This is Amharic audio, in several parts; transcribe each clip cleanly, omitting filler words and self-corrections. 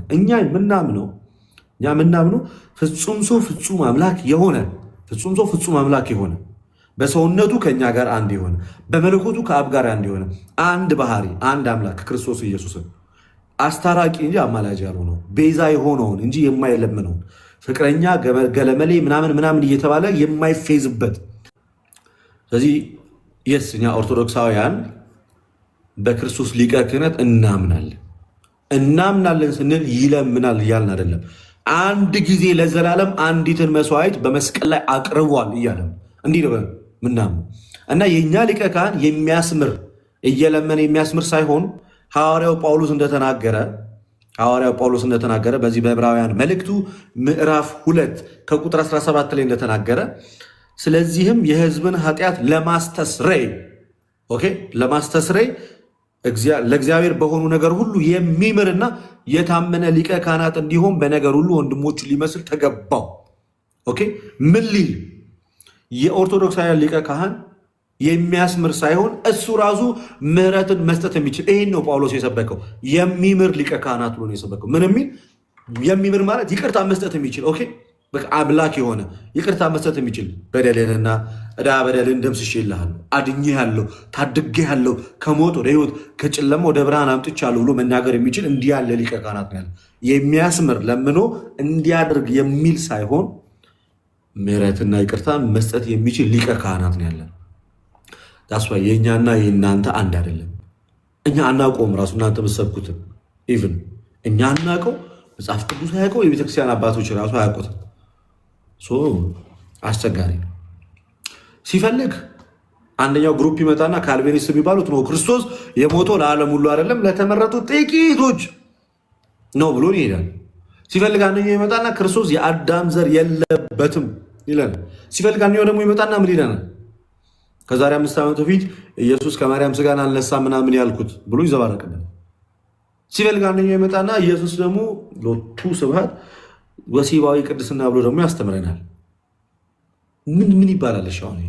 እኛ የምናምነው ፍጹም ሰው ፍጹም አምላክ የሆነ በሰውነቱ ከኛ ጋር አንድ የሆነ በመለኮቱ ከአብ ጋር አንድ የሆነ አንድ ባህሪ አንድ አምላክ ክርስቶስ ኢየሱስን አስታራቂ እንጂ አማላጅ ያልሆነው ቤዛ የሆነውን እንጂ የማይለምነውን ፍቅረኛ ገለመሌ ምናምን እየተባለ የማይፌዝበት። ስለዚህ እኛ ኦርቶዶክሳውያን በክርስቶስ ሊቀ ክህነት እናምናለን ስንል ይለምናል እያልን አይደለም። አንድ ጊዜ ለዘላለም አንዲትን መስዋዕት በመስቀል ላይ አቅርቧል እያለን እንዲህ ነው ምናምን እና የእኛ ሊቀ ካህን እየለመነ የሚያስምር ሳይሆን ሐዋርያው ጳውሎስ እንደተናገረ በዚህ በዕብራውያን መልእክቱ ምዕራፍ 2 ከቁጥር 17 ላይ እንደተናገረ ስለዚህም የሕዝብን ኃጢአት ለማስተስረይ ለእግዚአብሔር በሆኑ ነገር ሁሉ የሚምርና የታመነ ሊቀ ካህናት እንዲሆን በነገር ሁሉ ወንድሞቹ ሊመስል ተገባው። ምን ሊል የኦርቶዶክሳውያን ሊቀ ካህን የሚያስምር ሳይሆን እሱ ራሱ ምሕረትን መስጠት የሚችል ይህን ነው ጳውሎስ የሰበከው። የሚምር ሊቀ ካህናት ብሎ ነው የሰበከው። ምን የሚል የሚምር ማለት ይቅርታ መስጠት የሚችል አምላክ የሆነ ይቅርታ መስጠት የሚችል በደልንና ዕዳ በደልን ደምስሼልሃለሁ፣ አድኜሃለሁ፣ ታድጌሃለሁ፣ ከሞት ወደ ሕይወት ከጨለማ ወደ ብርሃን አምጥቻለሁ ብሎ መናገር የሚችል እንዲህ ያለ ሊቀ ካህናት ነው ያለ። የሚያስምር ለምኖ እንዲያደርግ የሚል ሳይሆን ምሕረትና ይቅርታ መስጠት የሚችል ሊቀ ካህናት ነው ያለን። ዳስዋ የእኛና የእናንተ አንድ አይደለም። እኛ አናውቀውም። ራሱ እናንተ መሰብኩትም ኢቭን እኛ አናውቀው፣ መጽሐፍ ቅዱስ አያውቀው፣ የቤተክርስቲያን አባቶች ራሱ አያውቁትም። አስቸጋሪ ነው። ሲፈልግ አንደኛው ግሩፕ ይመጣና ካልቬኒስት የሚባሉት ነው ክርስቶስ የሞተው ለዓለም ሁሉ አይደለም ለተመረጡ ጥቂቶች ነው ብሎ ይሄዳል። ሲፈልግ አንደኛው ይመጣና ክርስቶስ የአዳም ዘር የለበትም ይለናል። ሲፈልግ አንደኛው ደግሞ ይመጣና ምን ይለናል? ከዛሬ 5 ዓመት በፊት ኢየሱስ ከማርያም ስጋን አልነሳ ምናምን ያልኩት ብሎ ይዘባረቅብን። ሲፈልግ አንደኛው ይመጣና ኢየሱስ ደግሞ ሎቱ ስብሐት ወሲባዊ ቅድስና ብሎ ደግሞ ያስተምረናል። ምን ይባላል? አሁን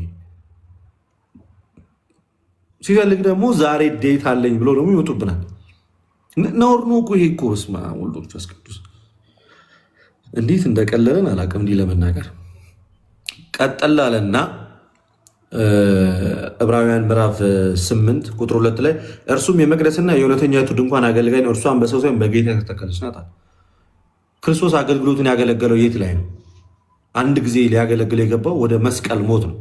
ሲፈልግ ደግሞ ዛሬ ዴት አለኝ ብሎ ደግሞ ይወጡብናል። ነውር ነው እኮ ይሄ እኮ። በስመ አብ ወወልድ ወመንፈስ ቅዱስ እንዴት እንደቀለለን አላውቅም። እንዲህ ለመናገር ቀጠል አለና ዕብራውያን ምዕራፍ 8 ቁጥር 2 ላይ እርሱም የመቅደስና የእውነተኛይቱ ድንኳን አገልጋይ ነው፣ እርሷን በሰው ሳይሆን በጌታ የተተከለች ናት። ክርስቶስ አገልግሎቱን ያገለገለው የት ላይ ነው? አንድ ጊዜ ሊያገለግል የገባው ወደ መስቀል ሞት ነው።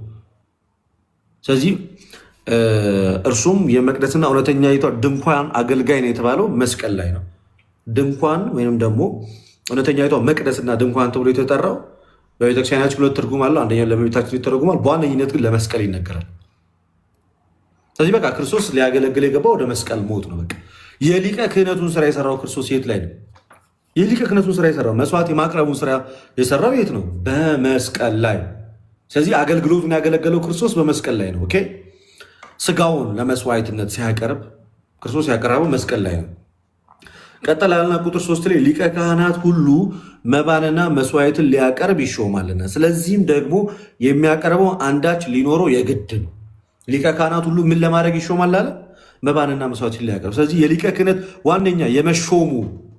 ስለዚህ እርሱም የመቅደስና እውነተኛይቱ ድንኳን አገልጋይ ነው የተባለው መስቀል ላይ ነው። ድንኳን ወይም ደግሞ እውነተኛይቷ መቅደስና ድንኳን ተብሎ የተጠራው በቤተክርስቲያናችን 2 ትርጉም አለው። አንደኛው ለመቤታችን ይተረጉማል፣ በዋነኝነት ግን ለመስቀል ይነገራል። ስለዚህ በቃ ክርስቶስ ሊያገለግል የገባው ወደ መስቀል ሞት ነው። በቃ የሊቀ ክህነቱን ስራ የሰራው ክርስቶስ የት ላይ ነው? የሊቀ ክህነቱን ስራ የሰራው መስዋዕት የማቅረቡን ስራ የሰራው የት ነው? በመስቀል ላይ። ስለዚህ አገልግሎቱን ያገለገለው ክርስቶስ በመስቀል ላይ ነው። ስጋውን ለመስዋዕትነት ሲያቀርብ ክርስቶስ ያቀረበው መስቀል ላይ ነው። ቀጠላልና ቁጥር 3 ላይ ሊቀ ካህናት ሁሉ መባንና መስዋዕትን ሊያቀርብ ይሾማልና ስለዚህም ደግሞ የሚያቀርበው አንዳች ሊኖረው የግድ ነው። ሊቀ ካህናት ሁሉ ምን ለማድረግ ይሾማል አለ? መባንና መስዋዕትን ሊያቀርብ። ስለዚህ የሊቀ ክህነት ዋነኛ የመሾሙ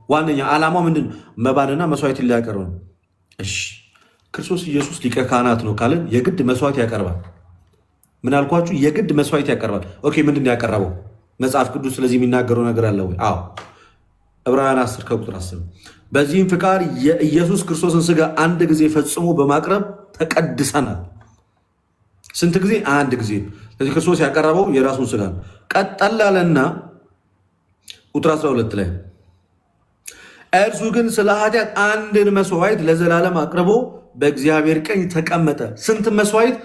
ዋነኛ ዓላማው ምንድን ነው? መባንና መስዋዕትን ሊያቀርብ ነው። እሺ ክርስቶስ ኢየሱስ ሊቀ ካህናት ነው ካለን የግድ መስዋዕት ያቀርባል። ምን አልኳችሁ? የግድ መስዋዕት ያቀርባል። ምንድን ነው ያቀረበው? መጽሐፍ ቅዱስ ስለዚህ የሚናገረው ነገር አለ ወይ? አዎ ዕብራውያን 10 ከቁጥር 10 በዚህም ፍቃድ የኢየሱስ ክርስቶስን ስጋ አንድ ጊዜ ፈጽሞ በማቅረብ ተቀድሰናል። ስንት ጊዜ? አንድ ጊዜ። ስለዚህ ክርስቶስ ያቀረበው የራሱን ስጋ ነው። ቀጠል አለና ቁጥር 12 ላይ እርሱ ግን ስለ ኃጢአት አንድን መስዋዕት ለዘላለም አቅርቦ በእግዚአብሔር ቀኝ ተቀመጠ። ስንት መስዋዕት?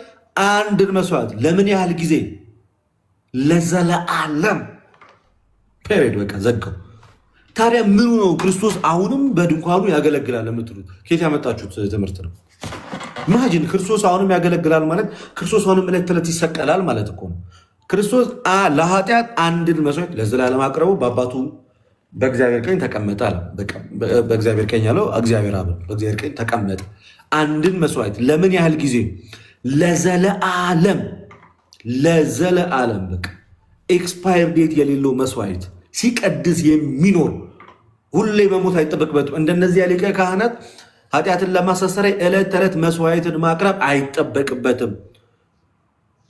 አንድን መስዋዕት። ለምን ያህል ጊዜ? ለዘላለም። ፔሬድ። በቃ ዘጋው። ታዲያ ምኑ ነው ክርስቶስ አሁንም በድንኳኑ ያገለግላል የምትሉት? ከየት ያመጣችሁት ትምህርት ነው? ኢማጂን ክርስቶስ አሁንም ያገለግላል ማለት ክርስቶስ አሁንም ዕለት ተዕለት ይሰቀላል ማለት እኮ ነው። ክርስቶስ ለኃጢአት አንድን መስዋዕት ለዘላለም አቅርቦ በአባቱ በእግዚአብሔር ቀኝ ተቀመጠ አለ። በእግዚአብሔር ቀኝ ያለው እግዚአብሔር አብ በእግዚአብሔር ቀኝ ተቀመጠ። አንድን መስዋዕት ለምን ያህል ጊዜ? ለዘለዓለም። ለዘለዓለም። በቃ ኤክስፓየር ዴት የሌለው መስዋዕት ሲቀድስ የሚኖር ሁሌ መሞት አይጠበቅበትም። እንደነዚህ ሊቀ ካህናት ኃጢአትን ለማስተስረይ ዕለት ተዕለት መስዋዕትን ማቅረብ አይጠበቅበትም።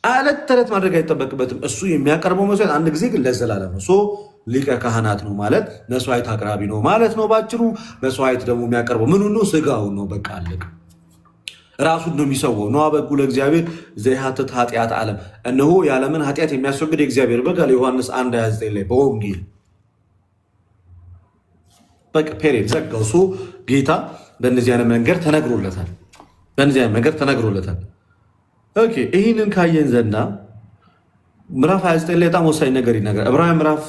ዕለት ተዕለት ማድረግ አይጠበቅበትም። እሱ የሚያቀርበው መስዋዕት አንድ ጊዜ ግን ለዘላለም ነው። ሊቀ ካህናት ነው ማለት መስዋዕት አቅራቢ ነው ማለት ነው ባጭሩ። መስዋዕት ደግሞ የሚያቀርበው ምኑ ነው? ስጋውን ነው። በቃ አለቀ። ራሱን ነው የሚሰዋው። ነዋ በጉ ለእግዚአብሔር ዘይሃትት ኃጢአት ዓለም፣ እነሆ የዓለምን ኃጢአት የሚያስወግድ የእግዚአብሔር በግ አለ ዮሐንስ 1:29 ላይ በወንጌል በቃ ፔሬድ ዘጋው። ጌታ በእነዚህ አይነት መንገድ ተነግሮለታል። ኦኬ ይህንን ካየን ዘንዳ ምዕራፍ 29 ላይ በጣም ወሳኝ ነገር ይናገራል። ዕብራውያን ምዕራፍ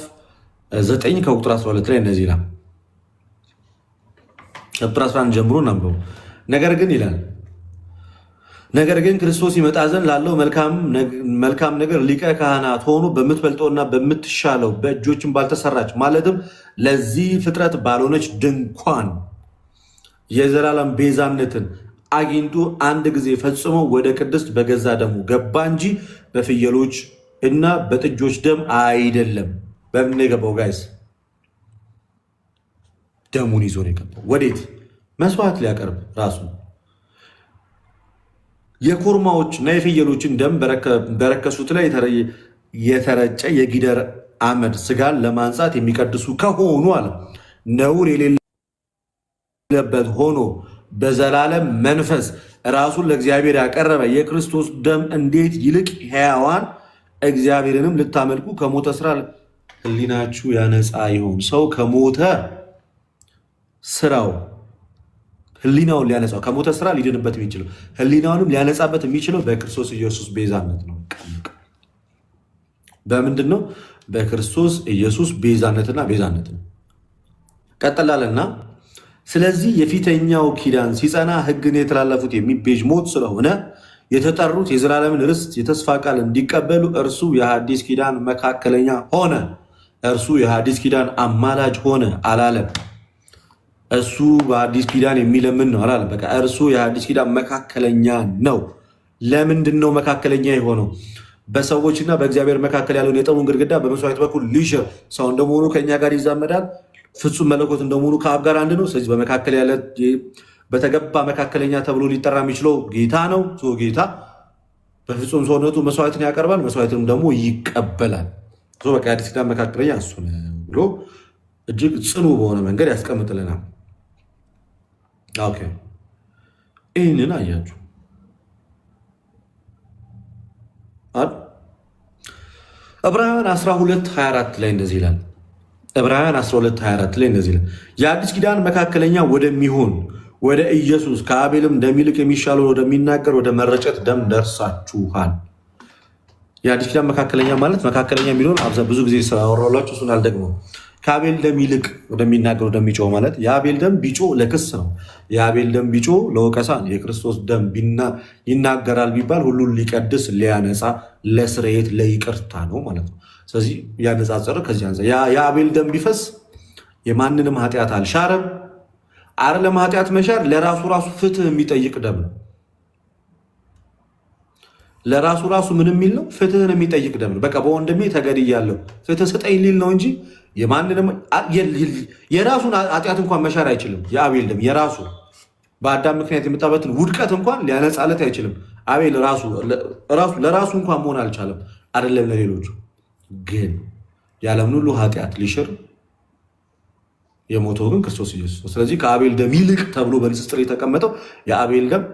9 ከቁጥር 12 ላይ እነዚህ ይላል። ቁጥር 11 ጀምሮ እናንብበው። ነገር ግን ክርስቶስ ይመጣ ዘንድ ላለው መልካም ነገር ሊቀ ካህናት ሆኖ በምትበልጠውና በምትሻለው በእጆችን ባልተሰራች ማለትም ለዚህ ፍጥረት ባልሆነች ድንኳን የዘላለም ቤዛነትን አግኝቶ አንድ ጊዜ ፈጽሞ ወደ ቅድስት በገዛ ደሙ ገባ እንጂ በፍየሎች እና በጥጆች ደም አይደለም። በምን የገባው ጋይስ? ደሙን ይዞ ነው የገባው። ወዴት? መስዋዕት ሊያቀርብ ራሱ የኮርማዎች እና የፍየሎችን ደም በረከሱት ላይ የተረጨ የጊደር አመድ ስጋን ለማንጻት የሚቀድሱ ከሆኑ አለ ነውር የሌለበት ሆኖ በዘላለም መንፈስ ራሱን ለእግዚአብሔር ያቀረበ የክርስቶስ ደም እንዴት ይልቅ ሕያዋን እግዚአብሔርንም ልታመልኩ ከሞተ ስራ ሕሊናችሁ ያነጻ ይሆን። ሰው ከሞተ ስራው ሕሊናውን ሊያነጻው ከሞተ ስራ ሊድንበት የሚችለው ሕሊናውንም ሊያነጻበት የሚችለው በክርስቶስ ኢየሱስ ቤዛነት ነው። በምንድን ነው? በክርስቶስ ኢየሱስ ቤዛነትና ቤዛነት ነው። ቀጥላለና ስለዚህ የፊተኛው ኪዳን ሲጸና ሕግን የተላለፉት የሚቤዥ ሞት ስለሆነ የተጠሩት የዘላለምን ርስት የተስፋ ቃል እንዲቀበሉ እርሱ የሐዲስ ኪዳን መካከለኛ ሆነ። እርሱ የሐዲስ ኪዳን አማላጅ ሆነ አላለም። እሱ በአዲስ ኪዳን የሚለምን ነው አላለም። በቃ እርሱ የሐዲስ ኪዳን መካከለኛ ነው። ለምንድን ነው መካከለኛ የሆነው? በሰዎችና በእግዚአብሔር መካከል ያለውን የጠቡን ግድግዳ በመስዋዕት በኩል ሊሽር፣ ሰው እንደመሆኑ ከእኛ ጋር ይዛመዳል፣ ፍጹም መለኮት እንደመሆኑ ከአብ ጋር አንድ ነው። ስለዚህ በመካከል ያለ በተገባ መካከለኛ ተብሎ ሊጠራ የሚችለው ጌታ ነው። ጌታ በፍጹም ሰውነቱ መስዋዕትን ያቀርባል፣ መስዋዕትንም ደግሞ ይቀበላል። በቃ የአዲስ ኪዳን መካከለኛ እሱ ነው ብሎ እጅግ ጽኑ በሆነ መንገድ ያስቀምጥልናል። ኦኬ ይህንን አያችሁ። ዕብራውያን 12:24 ላይ እንደዚህ ይላል። ዕብራውያን 12:24 ላይ እንደዚህ ይላል፣ የአዲስ ኪዳን መካከለኛ ወደሚሆን ወደ ኢየሱስ ከአቤልም ደም ይልቅ የሚሻለውን ወደሚናገር ወደ መረጨት ደም ደርሳችኋል። የአዲስ ኪዳን መካከለኛ ማለት መካከለኛ የሚለውን ብዙ ጊዜ ያወራላችሁ፣ እሱን አልደግመውም። ከአቤል ደም ይልቅ ወደሚናገር ወደሚጮህ ማለት የአቤል ደም ቢጮህ ለክስ ነው። የአቤል ደም ቢጮህ ለወቀሳ ነው። የክርስቶስ ደም ይናገራል ቢባል ሁሉን ሊቀድስ፣ ሊያነጻ፣ ለስርየት፣ ለይቅርታ ነው ማለት ነው። ስለዚህ ያነጻጸረ ከዚህ አንፃር የአቤል ደም ቢፈስ የማንንም ኃጢአት አልሻረም። አይደለም ኃጢአት መሻር ለራሱ ፍትህ የሚጠይቅ ደም ነው። ለራሱ ምን የሚል ነው? ፍትህን የሚጠይቅ ደም ነው። በቃ በወንድሜ ተገድያለሁ ፍትህ ስጠኝ ሊል ነው እንጂ የማንንም የራሱን ኃጢአት እንኳን መሻር አይችልም። የአቤል ደም የራሱ በአዳም ምክንያት የመጣበትን ውድቀት እንኳን ሊያነጻለት አይችልም። አቤል ለራሱ እንኳን መሆን አልቻለም፣ አይደለም ለሌሎቹ። ግን የዓለምን ሁሉ ኃጢአት ሊሽር የሞተው ግን ክርስቶስ ኢየሱስ ነው። ስለዚህ ከአቤል ደም ይልቅ ተብሎ በንጽጽር የተቀመጠው የአቤል ደም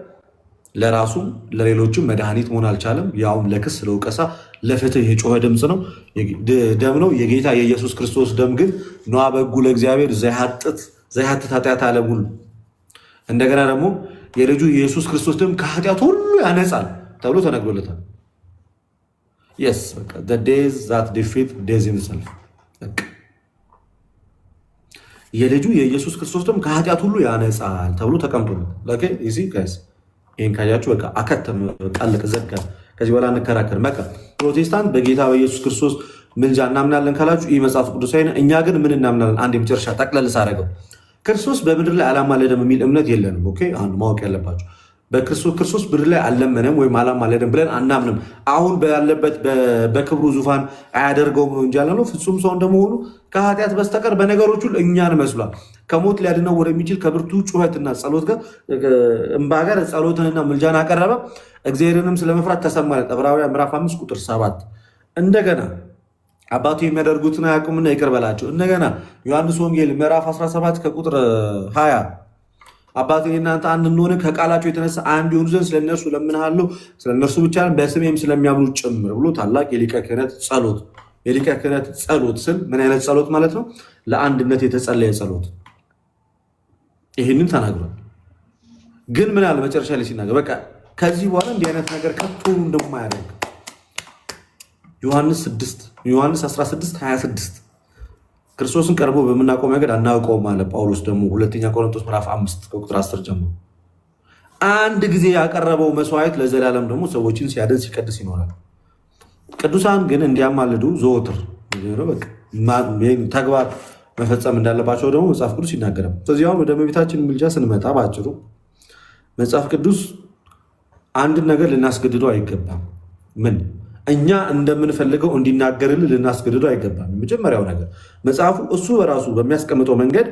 ለራሱም ለሌሎችም መድኃኒት መሆን አልቻለም። ያውም ለክስ፣ ለውቀሳ፣ ለፍትህ የጮኸ ድምፅ ነው ደም ነው። የጌታ የኢየሱስ ክርስቶስ ደም ግን ነዋ በጉ ለእግዚአብሔር ዘይሃትት ኃጢአት ዓለም ሁሉ። እንደገና ደግሞ የልጁ የኢየሱስ ክርስቶስ ደም ከኃጢአት ሁሉ ያነጻል ተብሎ ተነግሮለታል። የስ ዴዝ ዛት ዲፊት ዴዝ ሂምሰልፍ። የልጁ የኢየሱስ ክርስቶስ ደም ከኃጢአት ሁሉ ያነጻል ተብሎ ተቀምጦለታል። ይህን ካያችሁ በቃ አከተም፣ ቃልቅ ዘጋ። ከዚህ በኋላ እንከራከር። በቃ ፕሮቴስታንት በጌታ በኢየሱስ ክርስቶስ ምልጃ እናምናለን ካላችሁ ይህ መጽሐፍ ቅዱሳዊ ነው። እኛ ግን ምን እናምናለን? አንድ የመጨረሻ ጠቅለል ሳደርገው ክርስቶስ በምድር ላይ አላማለደም የሚል እምነት የለንም። ኦኬ አንድ ማወቅ ያለባችሁ ክርስቶስ ብር ላይ አልለመነም ወይም አላማለደም ብለን አናምንም። አሁን ባለበት በክብሩ ዙፋን አያደርገውም ነው እንጂ ያለነው ፍጹም ሰው እንደመሆኑ ከኃጢአት በስተቀር በነገሮች ሁሉ እኛን መስሏል። ከሞት ሊያድነው ወደሚችል ከብርቱ ጩኸትና ጸሎት ጋር እምባ ጋር ጸሎትንና ምልጃን አቀረበ፣ እግዚአብሔርንም ስለመፍራት ተሰማለት። ዕብራውያን ምዕራፍ 5 ቁጥር 7። እንደገና አባቱ የሚያደርጉትን አያውቁምና ይቅር በላቸው። እንደገና ዮሐንስ ወንጌል ምዕራፍ 17 ከቁጥር 20 አባቴ እናንተ አንድ እንደሆነ ከቃላቸው የተነሳ አንድ የሆኑ ዘንድ ስለነርሱ እለምንሃለሁ፣ ስለነርሱ ብቻ በስሜም ስለሚያምኑ ጭምር ብሎ ታላቅ የሊቀ ክህነት ጸሎት። የሊቀ ክህነት ጸሎት ስል ምን አይነት ጸሎት ማለት ነው? ለአንድነት የተጸለየ ጸሎት። ይህንን ተናግሯል። ግን ምን አለ መጨረሻ ላይ ሲናገር በቃ ከዚህ በኋላ እንዲህ አይነት ነገር ከቶ እንደማያደርግ ዮሐንስ 16:26 ክርስቶስን ቀርቦ በምናውቀው መንገድ አናውቀውም አለ ጳውሎስ። ደግሞ ሁለተኛ ቆሮንቶስ ምዕራፍ 5 ከቁጥር 10 ጀምሮ አንድ ጊዜ ያቀረበው መስዋዕት ለዘላለም ደግሞ ሰዎችን ሲያድን ሲቀድስ ይኖራል። ቅዱሳን ግን እንዲያማልዱ ዘወትር ተግባር መፈጸም እንዳለባቸው ደግሞ መጽሐፍ ቅዱስ ይናገራል። ስለዚህ አሁን ወደ እመቤታችን ምልጃ ስንመጣ በአጭሩ መጽሐፍ ቅዱስ አንድን ነገር ልናስገድደው አይገባም። ምን እኛ እንደምንፈልገው እንዲናገርልን ልናስገድደው አይገባም። የመጀመሪያው ነገር መጽሐፉ እሱ በራሱ በሚያስቀምጠው መንገድ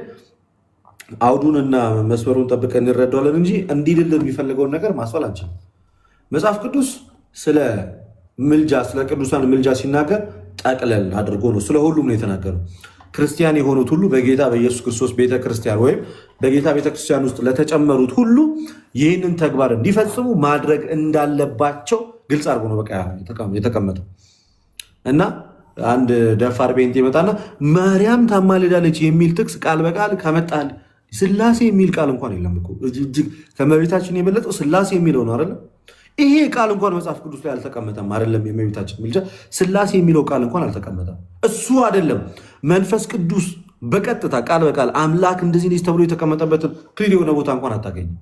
አውዱንና መስመሩን ጠብቀን እንረዳዋለን እንጂ እንዲልልን የሚፈልገውን ነገር ማስፈል አንችልም። መጽሐፍ ቅዱስ ስለ ምልጃ ስለ ቅዱሳን ምልጃ ሲናገር ጠቅለል አድርጎ ነው ስለ ሁሉም ነው የተናገረው። ክርስቲያን የሆኑት ሁሉ በጌታ በኢየሱስ ክርስቶስ ቤተክርስቲያን ወይም በጌታ ቤተክርስቲያን ውስጥ ለተጨመሩት ሁሉ ይህንን ተግባር እንዲፈጽሙ ማድረግ እንዳለባቸው ግልጽ አድርጎ ነው በቃ የተቀመጠው። እና አንድ ደፋር ቤንት ይመጣና ማርያም ታማልዳለች የሚል ጥቅስ ቃል በቃል ከመጣል ስላሴ የሚል ቃል እንኳን የለም እኮ። እጅግ ከመቤታችን የበለጠው ስላሴ የሚለው ነው አይደለም። ይሄ ቃል እንኳን መጽሐፍ ቅዱስ ላይ አልተቀመጠም አይደለም። የመቤታችን ምልጃ ስላሴ የሚለው ቃል እንኳን አልተቀመጠም። እሱ አይደለም መንፈስ ቅዱስ በቀጥታ ቃል በቃል አምላክ እንደዚህ ልጅ ተብሎ የተቀመጠበትን ክሊር የሆነ ቦታ እንኳን አታገኝም።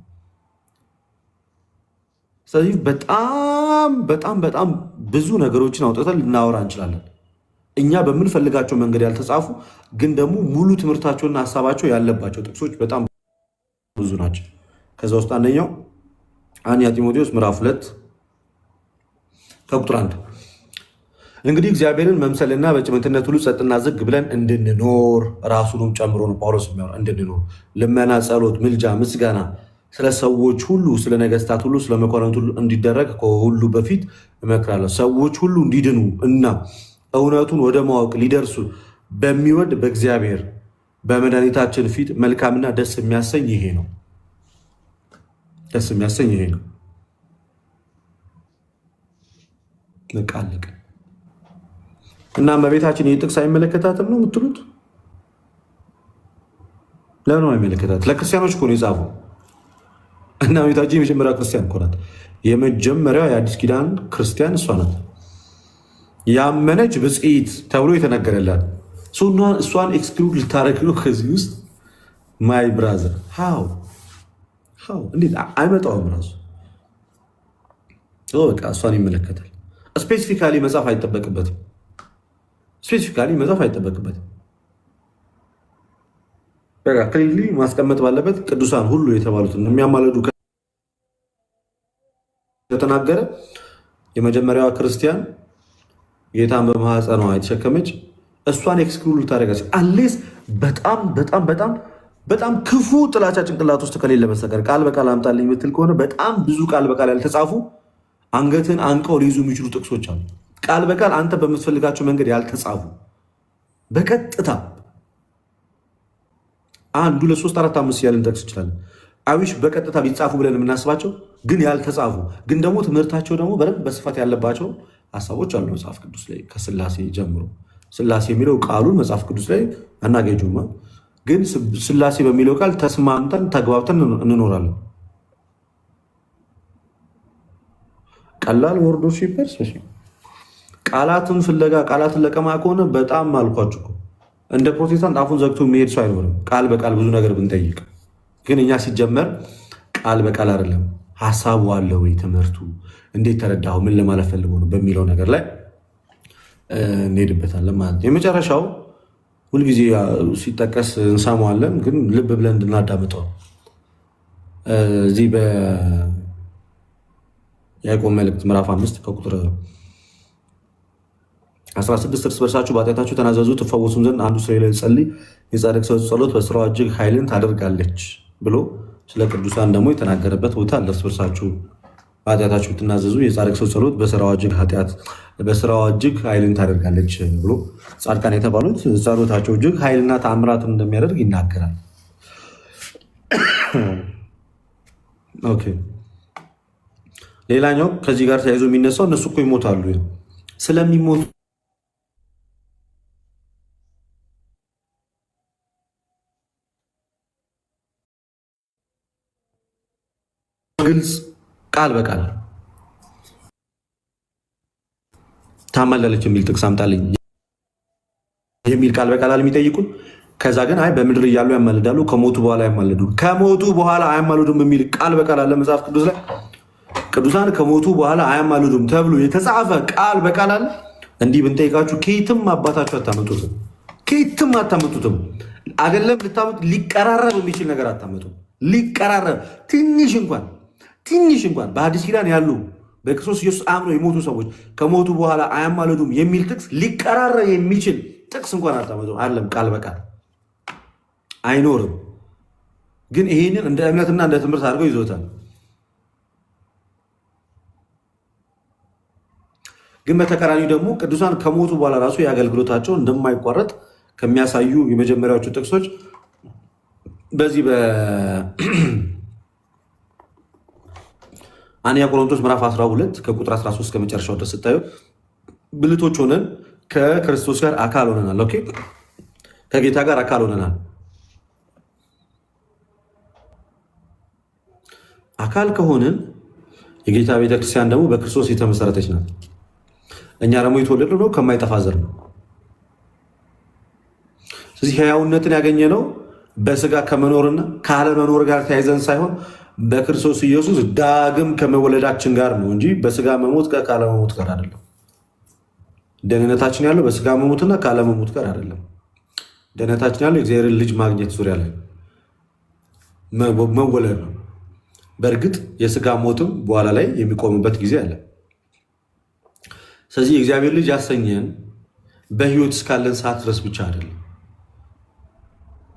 ስለዚህ በጣም በጣም በጣም ብዙ ነገሮችን አውጥተን ልናወራ እንችላለን። እኛ በምንፈልጋቸው መንገድ ያልተጻፉ ግን ደግሞ ሙሉ ትምህርታቸውና ሀሳባቸው ያለባቸው ጥቅሶች በጣም ብዙ ናቸው። ከዛ ውስጥ አንደኛው አንደኛ ጢሞቴዎስ ምዕራፍ 2 ከቁጥር 1 እንግዲህ እግዚአብሔርን መምሰልና በጭምትነት ሁሉ ጸጥና ዝግ ብለን እንድንኖር ራሱንም ጨምሮ ነው ጳውሎስ የሚያወራ። እንድንኖር ልመና፣ ጸሎት፣ ምልጃ፣ ምስጋና ስለ ሰዎች ሁሉ፣ ስለ ነገስታት ሁሉ፣ ስለ መኳንንት ሁሉ እንዲደረግ ከሁሉ በፊት እመክራለሁ። ሰዎች ሁሉ እንዲድኑ እና እውነቱን ወደ ማወቅ ሊደርሱ በሚወድ በእግዚአብሔር በመድኃኒታችን ፊት መልካምና ደስ የሚያሰኝ ይሄ ነው። ደስ የሚያሰኝ ይሄ ነው። ንቃልቅ እና እመቤታችን ይህ ጥቅስ አይመለከታትም ነው የምትሉት? ለምን አይመለከታት? ለክርስቲያኖች እኮ ነው የጻፈው። እና እመቤታችን የመጀመሪያ ክርስቲያን እኮ ናት። የመጀመሪያ የአዲስ ኪዳን ክርስቲያን እሷ ናት። ያመነች ብፅዕት ተብሎ የተነገረላት እሷን ኤክስክሉድ ልታረግ ነው ከዚህ ውስጥ? ማይ ብራዘር ሃው እንዴት አይመጣውም? ራሱ በቃ እሷን ይመለከታል። ስፔሲፊካሊ መጻፍ አይጠበቅበትም። በቃ ክሊርሊ ማስቀመጥ ባለበት ቅዱሳን ሁሉ የተባሉትን የሚያማልዱ ከተናገረ የመጀመሪያዋ ክርስቲያን ጌታን በማህፀኗ የተሸከመች እሷን ኤክስክሉድ ታደርጋለች። አሌስ በጣም በጣም በጣም በጣም ክፉ ጥላቻ ጭንቅላት ውስጥ ከሌለ በስተቀር ቃል በቃል አምጣልኝ የምትል ከሆነ በጣም ብዙ ቃል በቃል ያልተጻፉ አንገትን አንቀው ሊይዙ የሚችሉ ጥቅሶች አሉ። ቃል በቃል አንተ በምትፈልጋቸው መንገድ ያልተጻፉ በቀጥታ 1 2 3 4 5 እያልን ጠቅስ ይችላለን። አዊሽ በቀጥታ ቢጻፉ ብለን የምናስባቸው ግን ያልተጻፉ ግን ደግሞ ትምህርታቸው ደግሞ በደንብ በስፋት ያለባቸው ሀሳቦች አሉ መጽሐፍ ቅዱስ ላይ ከስላሴ ጀምሮ። ስላሴ የሚለው ቃሉን መጽሐፍ ቅዱስ ላይ አናገኙማ፣ ግን ስላሴ በሚለው ቃል ተስማምተን ተግባብተን እንኖራለን። ቀላል ወርዶ ሲፐርስ ቃላትን ፍለጋ ቃላትን ለቀማ ከሆነ በጣም አልኳችሁ እንደ ፕሮቴስታንት አፉን ዘግቶ የሚሄድ ሰው አይኖርም። ቃል በቃል ብዙ ነገር ብንጠይቅ ግን እኛ ሲጀመር ቃል በቃል አይደለም ሀሳቡ አለ ወይ ትምህርቱ እንዴት ተረዳሁ ምን ለማለት ፈልጎ ነው በሚለው ነገር ላይ እንሄድበታለን ማለት ነው። የመጨረሻው ሁልጊዜ ሲጠቀስ እንሰማዋለን ግን ልብ ብለን እንድናዳምጠው እዚህ ያዕቆብ መልእክት ምዕራፍ 5 ከቁጥር 16 እርስ በርሳችሁ በኃጢአታችሁ ተናዘዙ ትፈወሱም ዘንድ አንዱ ስለ ሌላው ይጸልይ፣ የጻድቅ ሰው ጸሎት በስራዋ እጅግ ኃይልን ታደርጋለች ብሎ ስለ ቅዱሳን ደግሞ የተናገረበት ቦታ አለ። እርስ በርሳችሁ በኃጢአታችሁ ብትናዘዙ የጻድቅ ሰው ጸሎት በስራዋ እጅግ ኃይልን ታደርጋለች ብሎ ጻድቃን የተባሉት ጸሎታቸው እጅግ ኃይልና ተአምራትን እንደሚያደርግ ይናገራል። ኦኬ ሌላኛው ከዚህ ጋር ተያይዞ የሚነሳው እነሱ እኮ ይሞታሉ። ስለሚሞቱ ግልጽ ቃል በቃል ታማላለች የሚል ጥቅስ አምጣልኝ የሚል ቃል በቃል የሚጠይቁን። ከዛ ግን አይ በምድር እያሉ ያማልዳሉ ከሞቱ በኋላ ያማልዱም ከሞቱ በኋላ አያማልዱም የሚል ቃል በቃል አለ መጽሐፍ ቅዱስ ላይ። ቅዱሳን ከሞቱ በኋላ አያማልዱም ተብሎ የተጻፈ ቃል በቃል አለ። እንዲህ ብንጠይቃችሁ ከየትም አባታችሁ አታመጡትም፣ ከየትም አታመጡትም። አይደለም ልታመጡ ሊቀራረብ የሚችል ነገር አታመጡም። ሊቀራረብ ትንሽ እንኳን በአዲስ ኪዳን ያሉ በክርስቶስ ኢየሱስ አምነው የሞቱ ሰዎች ከሞቱ በኋላ አያማልዱም የሚል ጥቅስ ሊቀራረብ የሚችል ጥቅስ እንኳን አታመጡም። አይደለም ቃል በቃል አይኖርም። ግን ይሄንን እንደ እምነትና እንደ ትምህርት አድርገው ይዞታል። ግን በተቃራኒው ደግሞ ቅዱሳን ከሞቱ በኋላ ራሱ የአገልግሎታቸው እንደማይቋረጥ ከሚያሳዩ የመጀመሪያዎቹ ጥቅሶች በዚህ አንደኛ ቆሮንቶስ ምዕራፍ 12 ከቁጥር 13 ከመጨረሻው ድረስ ስታዩ ብልቶች ሆነን ከክርስቶስ ጋር አካል ሆነናል። ኦኬ ከጌታ ጋር አካል ሆነናል። አካል ከሆንን የጌታ ቤተክርስቲያን ደግሞ በክርስቶስ የተመሰረተች ናት። እኛ ደግሞ የተወለድነው ከማይጠፋ ዘር ነው። ስለዚህ ሕያውነትን ያገኘ ነው በስጋ ከመኖርና ካለመኖር ጋር ተያይዘን ሳይሆን በክርስቶስ ኢየሱስ ዳግም ከመወለዳችን ጋር ነው እንጂ በስጋ መሞት ጋር ካለመሞት ጋር አይደለም። ደህንነታችን ያለው በስጋ መሞትና ካለመሞት ጋር አይደለም። ደህንነታችን ያለው የእግዚአብሔርን ልጅ ማግኘት ዙሪያ ላይ መወለድ ነው። በእርግጥ የስጋ ሞትም በኋላ ላይ የሚቆምበት ጊዜ አለ። ስለዚህ የእግዚአብሔር ልጅ ያሰኘን በህይወት እስካለን ሰዓት ድረስ ብቻ አይደለም።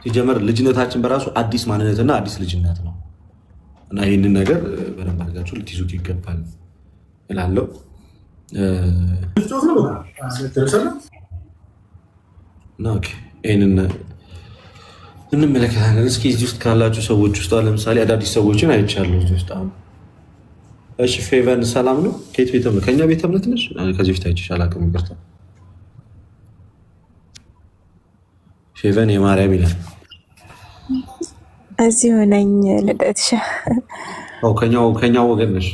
ሲጀመር ልጅነታችን በራሱ አዲስ ማንነትና አዲስ ልጅነት ነው እና ይህንን ነገር በደንብ አድርጋችሁ ልትይዙት ይገባል እላለሁ። ይህንን እንመለከታለን። እስኪ እዚህ ውስጥ ካላችሁ ሰዎች ውስጥ ለምሳሌ አዳዲስ ሰዎችን አይቻለሁ እዚህ ውስጥ። እሺ ፌቨን ሰላም ነው? ከየት ቤተ እምነት? ከእኛ ቤተ እምነት ነሽ? ከዚህ በፊት አይቼሽ አላውቅም፣ ይቅርታ። ፌቨን የማርያም ይላል። እዚሁ ነኝ ልደትሻ። ከኛው ወገን ነሽ?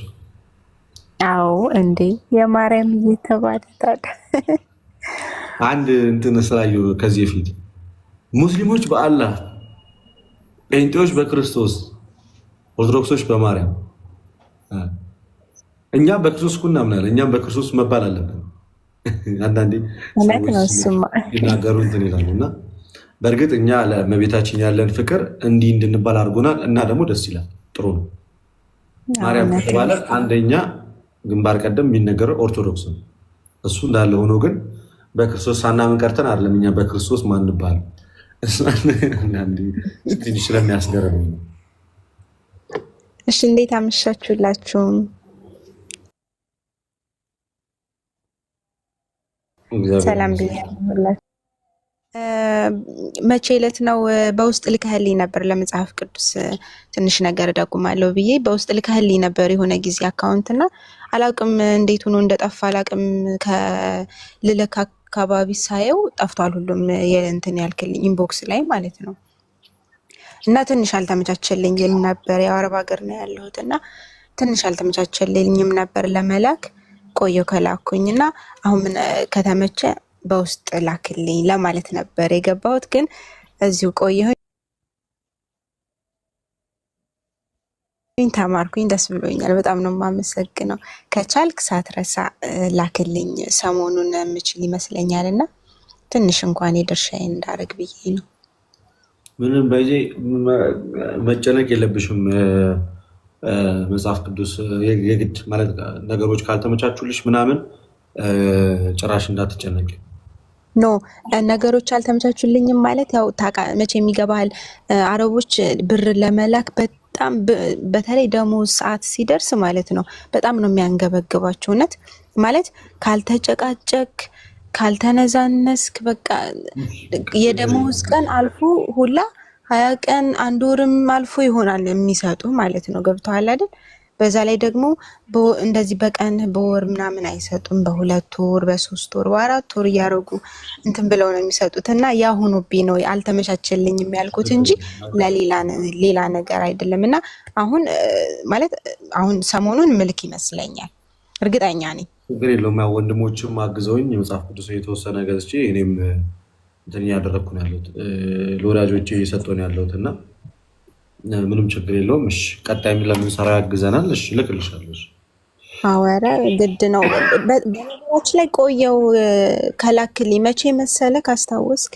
አዎ እንዴ የማርያም እየተባለ ታዲያ አንድ እንትን ስላየሁ ከዚህ በፊት ሙስሊሞች በአላህ፣ ጴንጤዎች በክርስቶስ፣ ኦርቶዶክሶች በማርያም። እኛም በክርስቶስ እኮ እናምናለን። እኛም በክርስቶስ መባል አለብን። አንዳንዴ ይናገሩ እንትን ይላሉ እና በእርግጥ እኛ ለእመቤታችን ያለን ፍቅር እንዲህ እንድንባል አድርጎናል እና ደግሞ ደስ ይላል። ጥሩ ነው። ማርያም ከተባለ አንደኛ ግንባር ቀደም የሚነገረው ኦርቶዶክስ ነው። እሱ እንዳለ ሆኖ ግን በክርስቶስ ሳናምን ቀርተን አይደለም እኛ በክርስቶስ ማንባል ትንሽ ስለሚያስገርም ነው። እሺ እንዴት አመሻችሁላችሁም? ሰላም ብያለሁ። መቼ ዕለት ነው በውስጥ ልከህልኝ ነበር ለመጽሐፍ ቅዱስ ትንሽ ነገር እደጉማለሁ ብዬ በውስጥ ልከህልኝ ነበር የሆነ ጊዜ አካውንት እና አላቅም እንዴት ሆኖ እንደጠፋ አላቅም። ከልለካ አካባቢ ሳየው ጠፍቷል ሁሉም የእንትን ያልክልኝ ኢንቦክስ ላይ ማለት ነው። እና ትንሽ አልተመቻቸልኝም ነበር። ያው አረብ ሀገር ነው ያለሁት እና ትንሽ አልተመቻቸልኝም ነበር ለመላክ ቆየሁ ከላኩኝ እና አሁን ከተመቸ በውስጥ ላክልኝ ለማለት ነበር የገባሁት። ግን እዚሁ ቆየሁኝ፣ ተማርኩኝ፣ ደስ ብሎኛል። በጣም ነው የማመሰግነው። ከቻልክ ሳትረሳ ላክልኝ። ሰሞኑን የምችል ይመስለኛል እና ትንሽ እንኳን የድርሻዬን እንዳደርግ ብዬ ነው። ምንም በዚህ መጨነቅ የለብሽም። መጽሐፍ ቅዱስ የግድ ማለት ነገሮች ካልተመቻቹልሽ ምናምን ጭራሽ እንዳትጨነቂ። ኖ ነገሮች አልተመቻቹልኝም ማለት ያው መቼም ይገባሃል። አረቦች ብር ለመላክ በጣም በተለይ ደሞዝ ሰዓት ሲደርስ ማለት ነው በጣም ነው የሚያንገበግባቸው። እውነት ማለት ካልተጨቃጨክ ካልተነዛነስክ በቃ የደሞዝ ቀን አልፎ ሁላ 20 ቀን 1 ወርም አልፎ ይሆናል የሚሰጡ ማለት ነው። ገብቶሃል አይደል? በዛ ላይ ደግሞ እንደዚህ በቀን በወር ምናምን አይሰጡም። በ2 ወር በ3 ወር በ4 ወር እያደረጉ እንትን ብለው ነው የሚሰጡት። እና ያ ሆኖብኝ ነው አልተመቻቸልኝም ያልኩት እንጂ ሌላ ነገር አይደለም። እና አሁን ማለት አሁን ሰሞኑን ምልክ ይመስለኛል፣ እርግጠኛ ነኝ። ችግር የለውም። ያው ወንድሞችም አግዘውኝ የመጽሐፍ ቅዱስ የተወሰነ ገዝቼ እኔም እንትን እያደረግኩ ነው ያለሁት፣ ለወዳጆቼ እየሰጠሁ ነው ያለሁት እና ምንም ችግር የለውም። እሺ ቀጣይም ለምንሰራ ያግዘናል። እሺ እልክልሻለሁ። ኧረ ግድ ነው። በነገራችን ላይ ቆየው ከላክልኝ መቼ መሰለ ካስታወስክ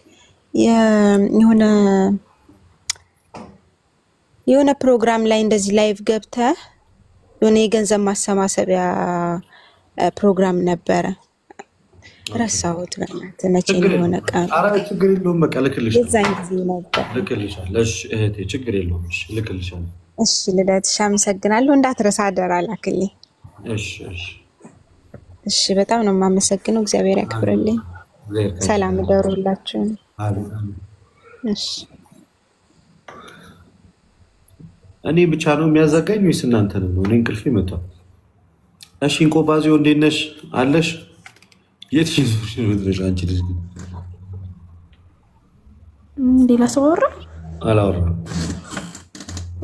የሆነ ፕሮግራም ላይ እንደዚህ ላይቭ ገብተህ የሆነ የገንዘብ ማሰባሰቢያ ፕሮግራም ነበረ። ረሳሁት በእናትህ መቼ እንደሆነ ቀን። ኧረ ችግር የለውም በቃ እልክልሻለሁ። የዛን ጊዜ ነበር። እልክልሻለሁ። እሺ እህቴ ችግር የለውም። እሺ እልክልሻለሁ። እሺ ልደትሽ አመሰግናለሁ። እንዳትረሳ አደራ ላክልኝ። እሺ እሺ እሺ በጣም ነው የማመሰግነው። እግዚአብሔር ያክብርልኝ። ሰላም እደሩላችሁ። እሺ እኔ ብቻ ነው የሚያዘጋኝ ወይስ እናንተንም ነው? እኔ እንቅልፌ መጥቷል። እሺ እንቆባዚዮ እንዴት ነሽ? አለሽ? የት ይዞሽ ነው ድረሽ? አንቺ ልጅ ሌላ ሰው አወራ አላወራም።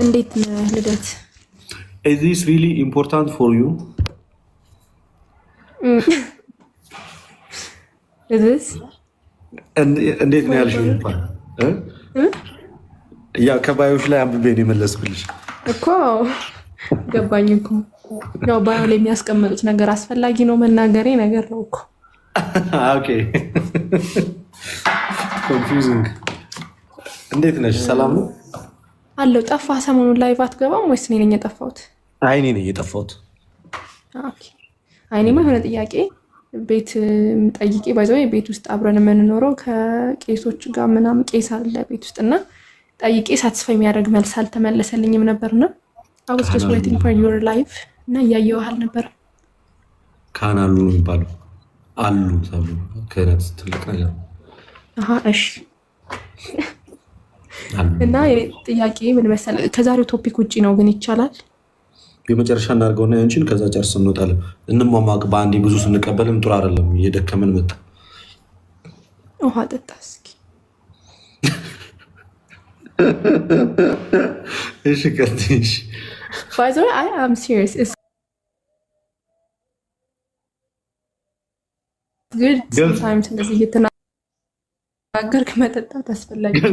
እንዴት ልደት? Is this really important for you? እንዴት ነው ያልሽው? ያ ከባዮች ላይ አንብቤ ነው የመለስኩልሽ እኮ ገባኝ እኮ። ያው ባዮ ላይ የሚያስቀምጡት ነገር አስፈላጊ ነው መናገሬ ነገር ነው እኮ። ኦኬ ኮንፊውዚንግ። እንዴት ነሽ? ሰላም ነው አለው። ጠፋ ሰሞኑን ላይቭ አትገባም ወይስ እኔ ነኝ የጠፋሁት? አይ እኔ ነኝ የጠፋሁት። ኦኬ አይ እኔማ የሆነ ጥያቄ ቤት ጠይቄ ባይዘው ቤት ውስጥ አብረን የምንኖረው ከቄሶች ጋር ምናምን ቄስ አለ ቤት ውስጥ እና ጠይቄ ሳትስፋይ የሚያደርግ መልስ አልተመለሰልኝም ነበርና I was just waiting for your live እና እያየሁህ ነበር። ካናሉ የሚባለው አሉ ተብሎ ከነት ትልቅ ነገር እሺ። እና ጥያቄ ምን መሰለህ ከዛሬው ቶፒክ ውጪ ነው ግን ይቻላል? የመጨረሻ እናድርገውና ያንቺን ከዛ ጨርስ እንወጣለን። እንሟሟቅ በአንዴ ብዙ ስንቀበልም ጥሩ አይደለም። እየደከመን መጣ። ውሃ ጠጣ እስኪ። እሺ ቀጥይሽ። By the way, I am serious. It's good sometimes እንደዚህ እየተናገርክ መጠጣት አስፈላጊ ነው።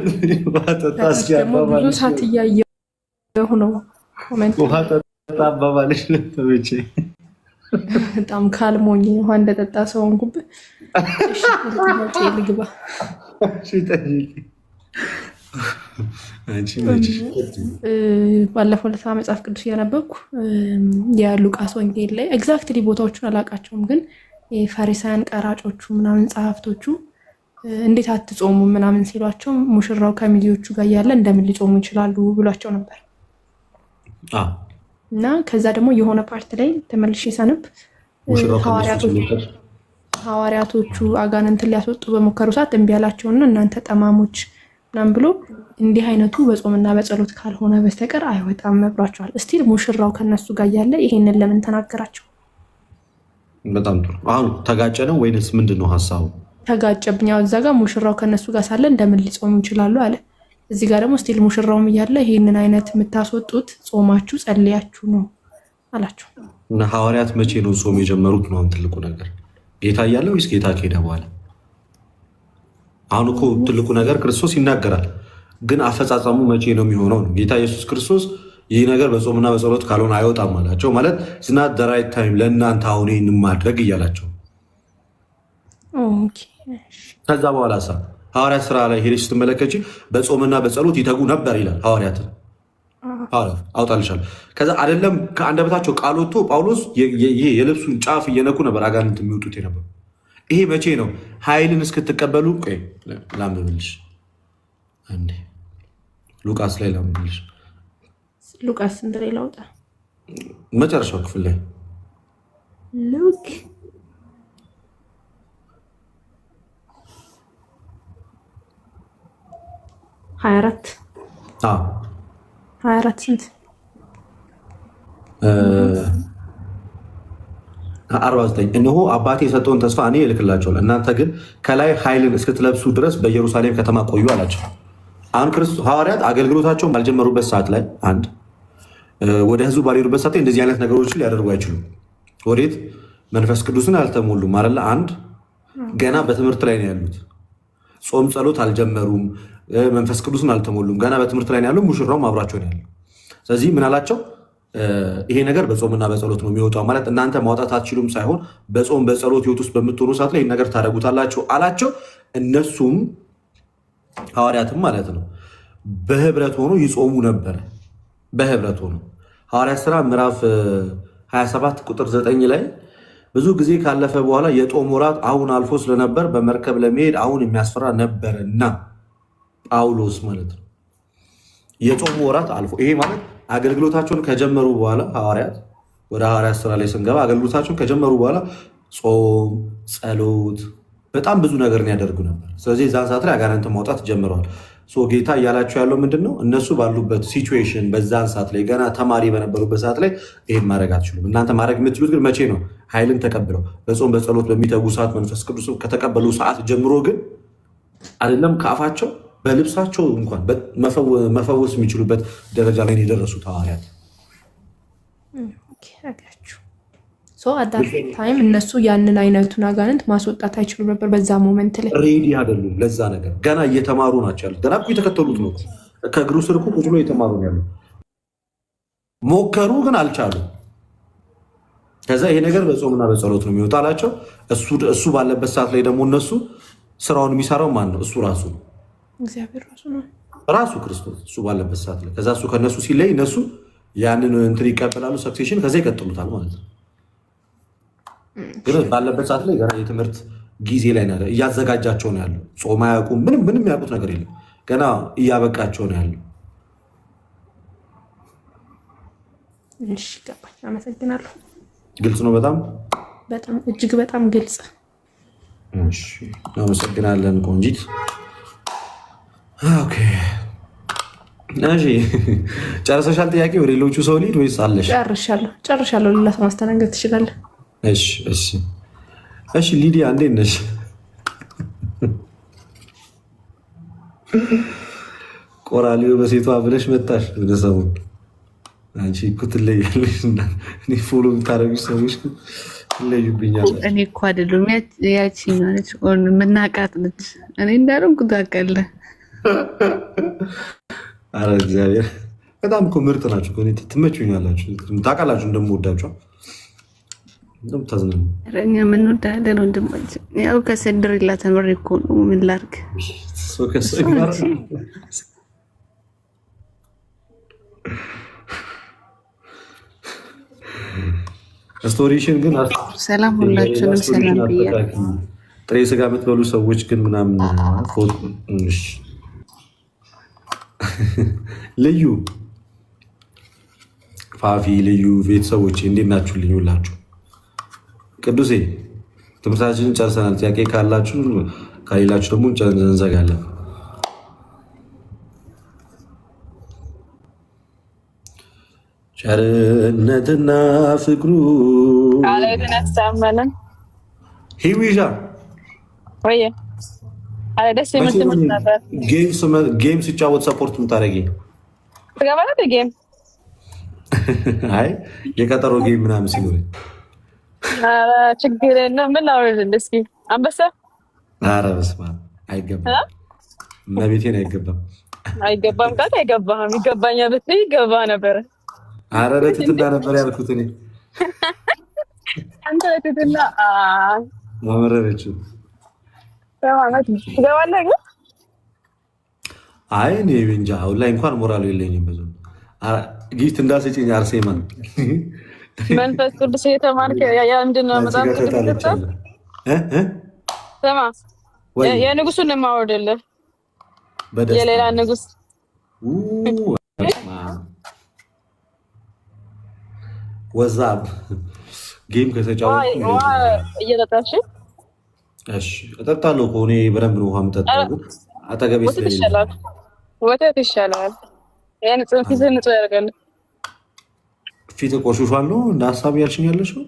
ብዙ ሰዓት እያየሁ ነው ኮሜንት። ውሃ ጠጣ አባባልሽ ለተመቼ በጣም ካልሞኝ ውሃ እንደጠጣ ሰው ሆንኩብህ። እሺ ጥያቄ ልግባ። እሺ ጠይቂ። ባለፈው ለታ መጽሐፍ ቅዱስ እያነበብኩ የሉቃስ ወንጌል ላይ ኤግዛክትሊ ቦታዎቹን አላውቃቸውም፣ ግን የፈሪሳውያን ቀራጮቹ ምናምን ጸሐፍቶቹ እንዴት አትጾሙ ምናምን ሲሏቸው ሙሽራው ከሚዜዎቹ ጋር እያለ እንደምን ሊጾሙ ይችላሉ ብሏቸው ነበር። እና ከዛ ደግሞ የሆነ ፓርት ላይ ተመልሼ ሳነብ ሐዋርያቶቹ አጋንንትን ሊያስወጡ በሞከሩ ሰዓት እምቢ አላቸውና እናንተ ጠማሞች ምናምን ብሎ እንዲህ አይነቱ በጾምና በጸሎት ካልሆነ በስተቀር አይወጣም ብሏቸዋል። እስቲል ሙሽራው ከነሱ ጋር እያለ ይሄንን ለምን ተናገራቸው? በጣም ጥሩ። አሁን ተጋጨ ነው ወይንስ ምንድን ነው ሀሳቡ? ተጋጨብኝ። እዛ ጋር ሙሽራው ከነሱ ጋር ሳለ እንደምን ሊጾሙ ይችላሉ አለ። እዚህ ጋር ደግሞ ስቲል ሙሽራውም እያለ ይሄንን አይነት የምታስወጡት ጾማችሁ ጸልያችሁ ነው አላቸው። እና ሐዋርያት መቼ ነው ጾም የጀመሩት ነው ትልቁ ነገር? ጌታ እያለ ወይስ ጌታ ከሄደ በኋላ? አሁን እኮ ትልቁ ነገር ክርስቶስ ይናገራል፣ ግን አፈጻጸሙ መቼ ነው የሚሆነው ነው። ጌታ ኢየሱስ ክርስቶስ ይህ ነገር በጾምና በጸሎት ካልሆነ አይወጣም አላቸው። ማለት ዝናት ደራይት ታይም ለእናንተ አሁን ይህን ማድረግ እያላቸው ከዛ በኋላ ሐዋርያት ስራ ላይ ሄደሽ ስትመለከች በጾምና በጸሎት ይተጉ ነበር ይላል ሐዋርያትን። አውጣልሻለሁ። ከዛ አይደለም ከአንደበታቸው ቃል ወጥቶ ጳውሎስ ይሄ የልብሱን ጫፍ እየነኩ ነበር አጋንንት የሚወጡት የነበሩ። ይሄ መቼ ነው? ኃይልን እስክትቀበሉ። ቆይ ላምብልሽ አንዴ ሉቃስ ላይ ላምብልሽ። ሉቃስ ስንት ላይ ላውጣ? መጨረሻው ክፍል ላይ ሉክ 24 24 ስንት 49 እነሆ አባቴ የሰጠውን ተስፋ እኔ እልክላቸዋለሁ፣ እናንተ ግን ከላይ ኃይልን እስክትለብሱ ድረስ በኢየሩሳሌም ከተማ ቆዩ አላቸው። አሁን ክርስቶስ ሐዋርያት አገልግሎታቸውን ባልጀመሩበት ሰዓት ላይ አንድ ወደ ህዝቡ ባልሄዱበት ሰዓት ላይ እንደዚህ አይነት ነገሮችን ሊያደርጉ አይችሉም። ወዴት? መንፈስ ቅዱስን አልተሞሉም አለ። አንድ ገና በትምህርት ላይ ነው ያሉት። ጾም ጸሎት አልጀመሩም። መንፈስ ቅዱስን አልተሞሉም። ገና በትምህርት ላይ ነው ያሉ። ሙሽራውም አብራቸው ነው ያለው። ስለዚህ ምን አላቸው? ይሄ ነገር በጾምና በጸሎት ነው የሚወጣው። ማለት እናንተ ማውጣት አትችሉም ሳይሆን በጾም በጸሎት ህይወት ውስጥ በምትሆኑ ሰዓት ላይ ይህን ነገር ታደርጉታላችሁ አላቸው። እነሱም ሐዋርያትም ማለት ነው በህብረት ሆኖ ይጾሙ ነበረ። በህብረት ሆኖ ሐዋርያት ሥራ ምዕራፍ 27 ቁጥር 9 ላይ ብዙ ጊዜ ካለፈ በኋላ የጦም ወራት አሁን አልፎ ስለነበር በመርከብ ለመሄድ አሁን የሚያስፈራ ነበርና ጳውሎስ ማለት ነው የጦም ወራት አልፎ። ይሄ ማለት አገልግሎታቸውን ከጀመሩ በኋላ ሐዋርያት ወደ ሐዋርያት ሥራ ላይ ስንገባ አገልግሎታቸውን ከጀመሩ በኋላ ጾም፣ ጸሎት በጣም ብዙ ነገርን ያደርጉ ነበር። ስለዚህ እዛን ሰዓት ላይ አጋንንት ማውጣት ጀምረዋል። ጌታ እያላቸው ያለው ምንድን ነው? እነሱ ባሉበት ሲቹዌሽን በዛን ሰዓት ላይ ገና ተማሪ በነበሩበት ሰዓት ላይ ይህን ማድረግ አትችሉም። እናንተ ማድረግ የምትችሉት ግን መቼ ነው? ኃይልን ተቀብለው በጾም በጸሎት በሚተጉ ሰዓት መንፈስ ቅዱስ ከተቀበሉ ሰዓት ጀምሮ ግን አይደለም ከአፋቸው በልብሳቸው እንኳን መፈወስ የሚችሉበት ደረጃ ላይ የደረሱት ሐዋርያት። ታይም እነሱ ያንን አይነቱን አጋንንት ማስወጣት አይችሉም ነበር። በዛ ሞመንት ላይ ሬዲ አይደሉም ለዛ ነገር። ገና እየተማሩ ናቸው ያሉት። ገና የተከተሉት ነው። ከእግሩ ስር እኮ ቁጭ ብሎ እየተማሩ ነው ያሉት። ሞከሩ ግን አልቻሉም። ከዛ ይሄ ነገር በጾምና በጸሎት ነው የሚወጣ አላቸው። እሱ ባለበት ሰዓት ላይ ደግሞ እነሱ ስራውን የሚሰራው ማን ነው? እሱ ራሱ ነው። እግዚአብሔር ራሱ ነው፣ ራሱ ክርስቶስ። እሱ ባለበት ሰዓት ላይ ከዛ እሱ ከነሱ ሲለይ እነሱ ያንን እንትን ይቀበላሉ፣ ሰክሴሽን፣ ከዛ ይቀጥሉታል ማለት ነው። ግን ባለበት ሰዓት ላይ ገና የትምህርት ጊዜ ላይ ነው እያዘጋጃቸው ነው ያለው። ጾም አያውቁም፣ ምንም ያውቁት ነገር የለም። ገና እያበቃቸው ነው ያለው። እሺ ገባኝ። አመሰግናለሁ። ግልጽ ነው። በጣም እጅግ በጣም ግልጽ። እሺ አመሰግናለን ቆንጂት። ኦኬ እሺ ጨርሰሻል? ጥያቄ ወደ ሌሎቹ ሰው ልሂድ ወይስ አለሽ? ጨርሻለሁ። ሌላ ሰው ማስተናገድ ትችላለህ። እሺ ሊዲያ እንዴት ነሽ? ቆራሊዮ በሴቷ ብለሽ መጣሽ ወደ ሰው። አንቺ እኮ ትለያለሽ። እኔ ፎሎ የምታደርጉ ሰዎች ትለዩብኛል። እኔ እኮ አይደለም ያቺኛው ነች የምናውቃት ነች። እኔ እንዳልሆንኩ ታውቃለህ። ኧረ እግዚአብሔር በጣም እኮ ምርጥ ናችሁ። ትመቹኛላችሁ። ታውቃላችሁ እንደምወዳችሁ እንደምታዝናኑ። እኛ የምንወዳለን ወንድማችን። ያው ከሰንደሬላ ተምሬ እኮ ነው። ምን ላድርግ? ስቶሪሽን ግን ሰላም፣ ሁላችንም ሰላም ብያለሁ። ጥሬ ስጋ የምትበሉ ሰዎች ግን ምናምን ልዩ ፋፊ ልዩ ቤተሰቦች እንዴት ናችሁ? ልዩ ሁላችሁ ቅዱሴ ትምህርታችንን ጨርሰናል። ጥያቄ ካላችሁ ከሌላችሁ ደግሞ እንዘጋለን። ቸርነትና ፍቅሩ አለግነሳመንን ሂዊዣ ወይ አለ ደስ የምትል ነበር። ጌም ሲጫወት ሰፖርት የምታደርጊ ትገባለህ? ጌም አይ የቀጠሮ ጌም ምናምን ሲኖር ችግር የለም። ምን ላውርድ እስኪ? አንበሳ? ኧረ በስመ አብ አይገባም። እመቤቴን አይገባም። አይገባም ቃል አይገባህም። ይገባኛል ብትይ ይገባ ነበረ። ኧረ ለትትና ነበር ያልኩት እኔ። አንተ ለትትና ማመረረችው በማለት ትገባለህ ግን አይ እኔ እንጃ አሁን ላይ እንኳን ሞራሉ የለኝም ብዙ። ጊፍት እንዳሰጭኝ አርሴማ መንፈስ ቅዱስ የተማርክ ያ ምንድነው? መጽሐፍ ቅዱስ ስማ፣ የንጉሱን የማወርድልህ የሌላ ንጉስ ወዛብ ጌም ከተጫወቱ እየጠጣሽ እሺ፣ እጠጣለሁ እኮ እኔ በደንብ ነው ውሃ የምጠጣው። አጠገቤ ይሻላል፣ ወተት ይሻላል። ያን ጽንፊት ንጹህ ያደርጋል። ፊት ቆሽሿል ነው እንደ ሀሳብ ያልሽኝ ያለሽው?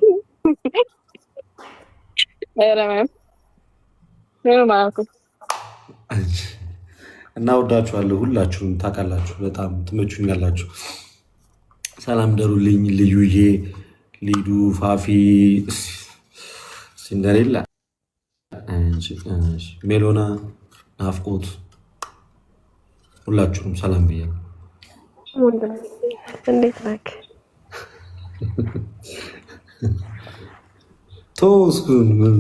እና ወዳችኋለሁ ሁላችሁም ታውቃላችሁ፣ በጣም ትመቹኛላችሁ። ሰላም ደሩልኝ። ልዩዬ፣ ሊዱ፣ ፋፊ፣ ሲንደሬላ፣ ሜሎና፣ ናፍቆት ሁላችሁም ሰላም ብያለሁ። እንዴት ነህ? ቶስኩን ምን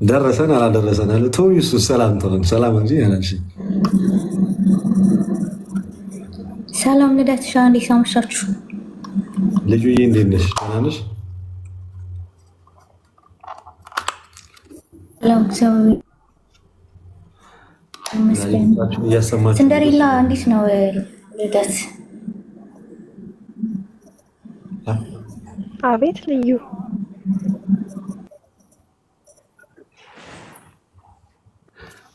ደረሰን አላደረሰን አለ ቶ እሱ ሰላም ተሆን ሰላም እንጂ ያላልሽ ሰላም ልደት ሻ እንዴት አመሻችሁ? ልጁዬ እንዴት ነሽ? ደህና ነሽ? ሰላም ሰው ሲንደሬላ እንዴት ነው ልደት? አቤት ልዩ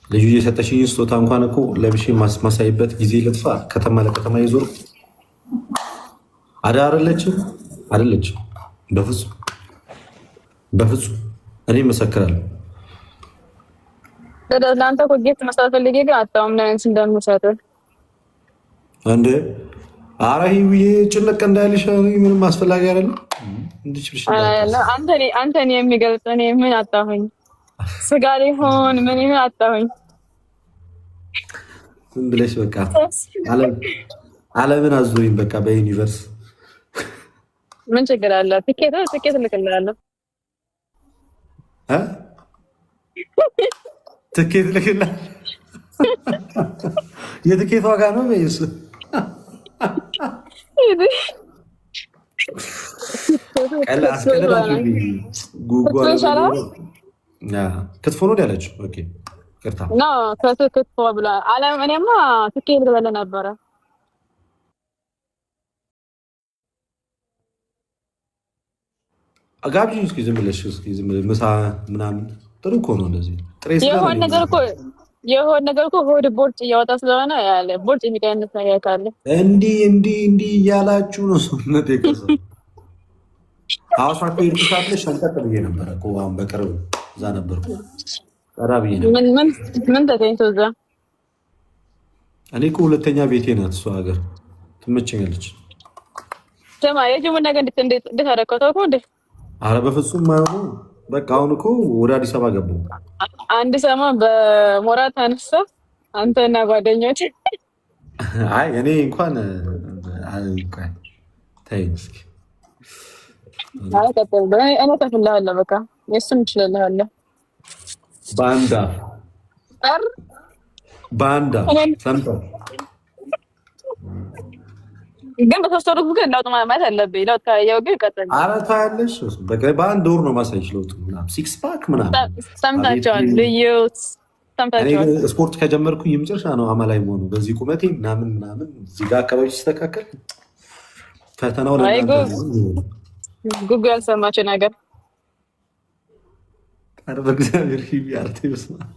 ልጁ የሰጠሽኝ ስጦታ እንኳን እኮ ለብሼ ማሳይበት ጊዜ ልጥፋ። ከተማ ለከተማ ይዞር አይደለችም አይደለችም። በፍጹም በፍጹም እኔ መሰክራለሁ። ለአንተ እኮ ጌት መስጠት ፈልጌ ግን አጣሁም ለእንስ እንደምሰጥ እንደ አራሂ ብዬ ጭንቅ እንዳይልሽ ምንም አስፈላጊ አይደለም። አንተን የሚገልጽ እኔ ምን አጣሁኝ? ስጋ ሊሆን ምን ይሁን አጣሁኝ። ዝም ብለሽ በቃ ዓለምን አዙሪኝ በቃ በዩኒቨርስ ምን ችግር አለ? ትኬት ልክልሃለሁ። ትኬት ልክልሃለሁ። የትኬት ዋጋ ነው ወይስ ክትፎ ነው ያለችው? ክትፎ ብላ እኔማ ትኬት ልበላ ነበረ። ጋብዥኝ እስኪ ዝም ብለሽ ምሳ ምናምን ጥሩ እኮ ነው። እንደዚህ የሆነ ነገር እኮ ሆድ ቦርጭ እያወጣ ስለሆነ ያለ ቦርጭ የሚቀንስ ነገር ካለ እንዲህ እያላችሁ ነው ሰውነት የቀሰ ሐዋሳ እኮ ይርቁታለሽ። ሸንቀጥ ብዬ ነበረ እኮ አሁን በቅርብ እዛ ነበርኩ። ጠራ ብዬ ነበር። ምን ተገኝቶ እዛ? እኔ እኮ ሁለተኛ ቤቴ ናት እሷ ሀገር ትመቸኛለች። ስማ የጅሙን ነገር እንዴት አደረከው እኮ እንዴ? አረ በፍጹም ማይሆኑ በቃ አሁን እኮ ወደ አዲስ አበባ ገባሁ። አንድ ሰሞን በሞራት አነሳ አንተና ጓደኞች። አይ እኔ እንኳን ተይኝ እስኪ። አይ ቀጥል። እኔ ተፍልሃለሁ በቃ የእሱን እችልልሃለሁ። ባንዳ ሰምተው ግን በሶስት ወር ግን ለውጥ ማለት አለብኝ። ለውጥ ካየው ግን ቀጥል። ኧረ ታያለሽ። በአንድ ወር ነው ማሳይሽ ለውጥ ምናምን ሲክስ ፓክ ምናምን ሰምታቸዋል። ልዩ ሰምታቸዋል። ስፖርት ከጀመርኩኝ የመጨረሻ ነው አማላይ መሆኑ በዚህ ቁመቴ ምናምን እዚህ ጋር አካባቢ ሲስተካከል ፈተናው ጉጉ ያልሰማቸው ነገር ኧረ በእግዚአብሔር አርቴ በስመ አብ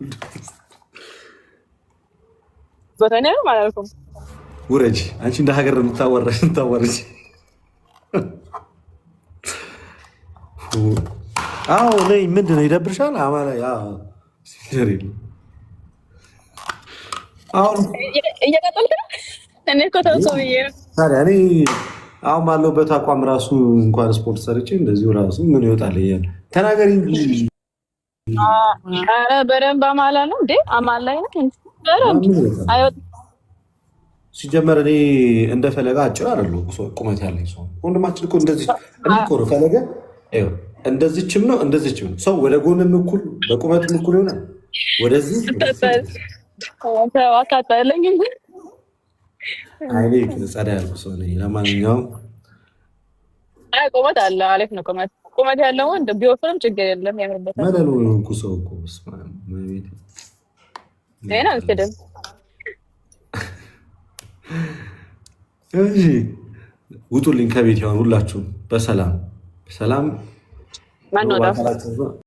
ቦታኔ ነው አላልኩም። ውረጅ አንቺ እንደ ሀገር የምታወርጅ። አዎ ነይ። ምንድን ነው ይደብርሻል? አማላይ እየቀጠልክ ነው። እኔ እኮ ተውሶ ብዬ ነው። ታዲያ እኔ አሁን ባለሁበት አቋም ራሱ እንኳን ስፖርት ሰርቼ እንደዚሁ ራሱ ምን ይወጣል እያለ ተናገሪ እንጂ። ኧረ በደንብ አማላ ነው እንዴ? አማላ ነው በደንብ አይወጣም። ሲጀመር እኔ እንደፈለገ አጭር አይደለሁ፣ ቁመት ያለኝ ሰው ወንድማችን እኮ እንደዚህ እኮ ነው። ፈለገ እንደዚችም ነው እንደዚችም ነው። ሰው ወደ ጎንም እኩል በቁመትም እኩል ይሆናል። ወደዚህ አካታለኝ አይኔ ጸዳ ያልኩ ሰው ነኝ። ለማንኛውም አይ ቁመት አለ፣ አሪፍ ነው ቁመት ያለው ወንድ ቢወፍርም ችግር የለም፣ ያምርበታል። መለሉ እኮ ሰው እኮ ይሄን አልክድም። እሺ ውጡልኝ ከቤት ያውን ሁላችሁም በሰላም ማን ነው